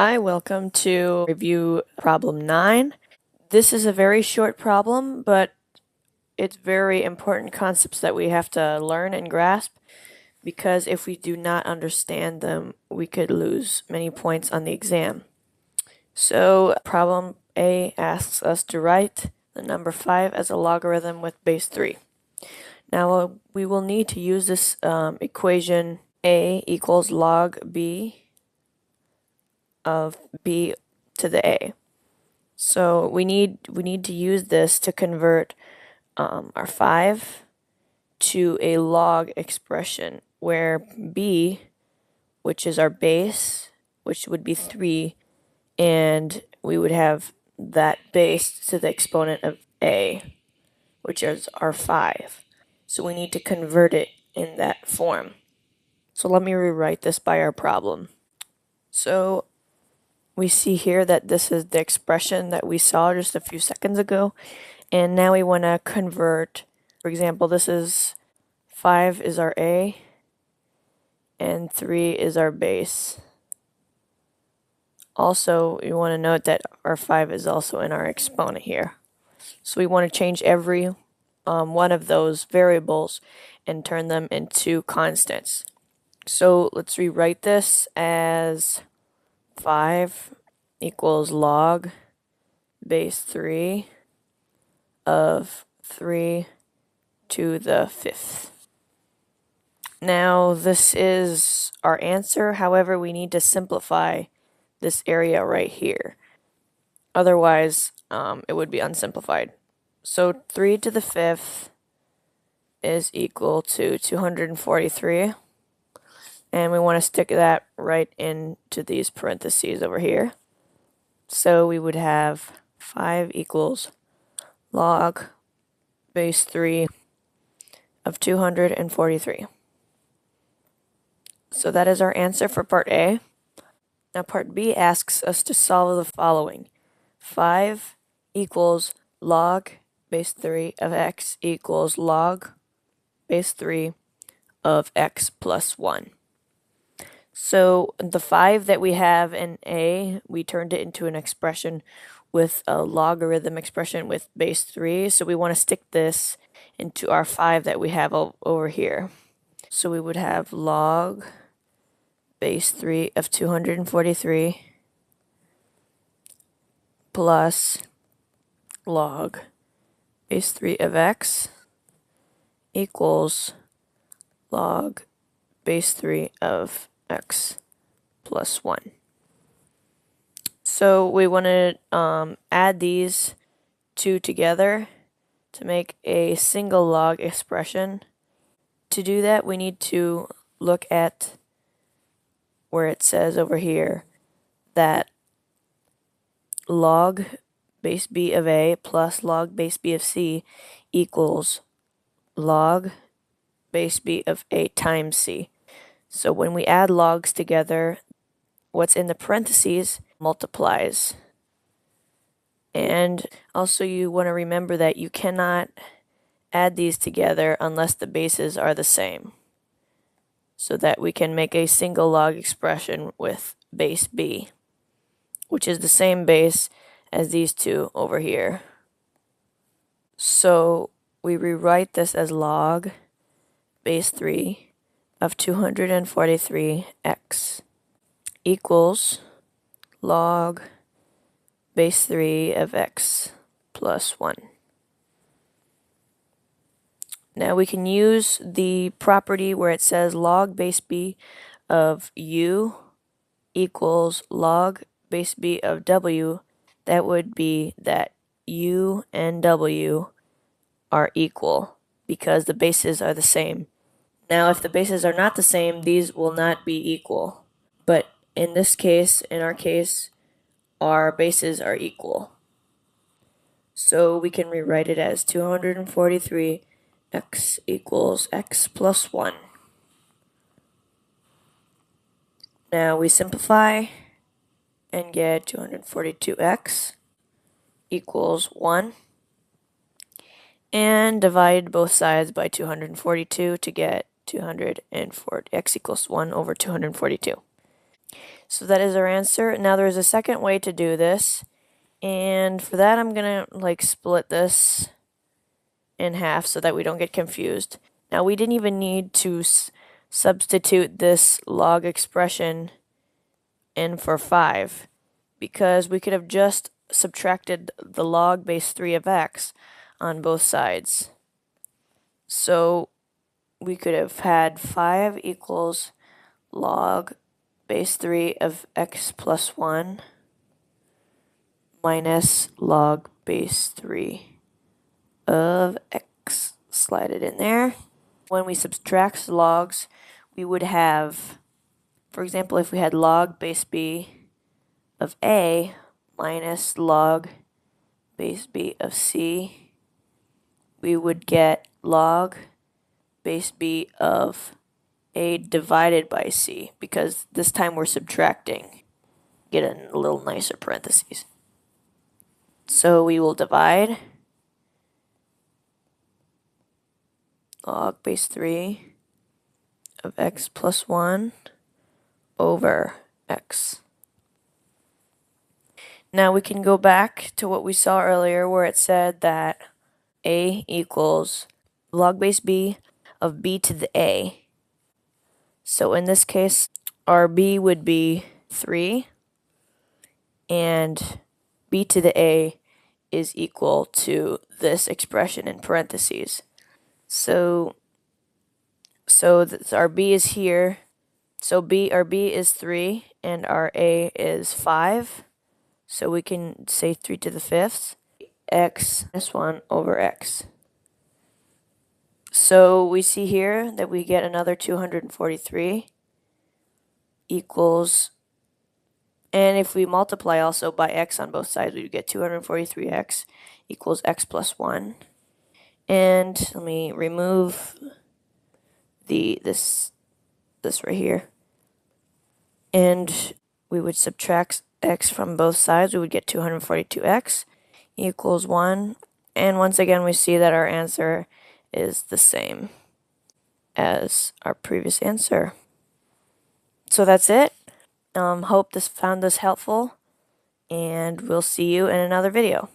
Hi, welcome to review problem 9. This is a very short problem, but it's very important concepts that we have to learn and grasp, because if we do not understand them, we could lose many points on the exam. So problem A asks us to write the number 5 as a logarithm with base 3. Now we will need to use this equation A equals log B of B to the A. So we need to use this to convert our 5 to a log expression where B, which is our base, which would be 3, and we would have that base to the exponent of A, which is our 5. So we need to convert it in that form. So let me rewrite this by our problem. So we see here that this is the expression that we saw just a few seconds ago, and now we want to convert. For example, this is 5 is our A, and 3 is our base. Also, you want to note that our 5 is also in our exponent here. So we want to change every one of those variables and turn them into constants. So let's rewrite this as 5 equals log base 3 of 3 to the 5th. Now this is our answer, however we need to simplify this area right here. Otherwise, it would be unsimplified. So 3 to the 5th is equal to 243. And we want to stick that right into these parentheses over here. So we would have 5 equals log base 3 of 243. So that is our answer for part A. Now part B asks us to solve the following. 5 equals log base 3 of x equals log base 3 of x plus 1. So the 5 that we have in A, we turned it into an expression with a logarithm expression with base 3. So we want to stick this into our 5 that we have over here. So we would have log base 3 of 243 plus log base 3 of x equals log base 3 of x plus 1. So we want to add these two together to make a single log expression. To do that, we need to look at where it says over here that log base b of a plus log base b of c equals log base b of a times c. So when we add logs together, what's in the parentheses multiplies. And also you want to remember that you cannot add these together unless the bases are the same, so that we can make a single log expression with base b, which is the same base as these two over here. So we rewrite this as log base 3 of 243x equals log base 3 of x plus 1. Now we can use the property where it says log base b of u equals log base b of w. That would be that u and w are equal because the bases are the same. Now if the bases are not the same, these will not be equal. But in this case, in our case, our bases are equal. So we can rewrite it as 243 x equals x plus 1. Now we simplify and get 242x equals 1. And divide both sides by 242 to get 240, x equals 1 over 242. So that is our answer. Now there's a second way to do this, and for that I'm gonna split this in half so that we don't get confused. Now we didn't even need to substitute this log expression in for 5, because we could have just subtracted the log base 3 of x on both sides. So we could have had 5 equals log base 3 of x plus 1 minus log base 3 of x. Slide it in there. When we subtract logs, we would have, for example, if we had log base b of a minus log base b of c, we would get log base b of a divided by c, because this time we're subtracting. Get a little nicer parentheses. So we will divide log base 3 of x plus 1 over x. Now we can go back to what we saw earlier where it said that a equals log base b of b to the a. So in this case, our b would be 3, and b to the a is equal to this expression in parentheses. So our b is here. So our b is 3 and our a is 5. So we can say 3 to the 5th, x minus 1 over x. So we see here that we get another 243 equals, and if we multiply also by x on both sides, we get 243x equals x plus 1. And let me remove this right here. And we would subtract x from both sides. We would get 242x equals 1. And once again, we see that our answer is the same as our previous answer. So that's it. Hope found this helpful, and we'll see you in another video.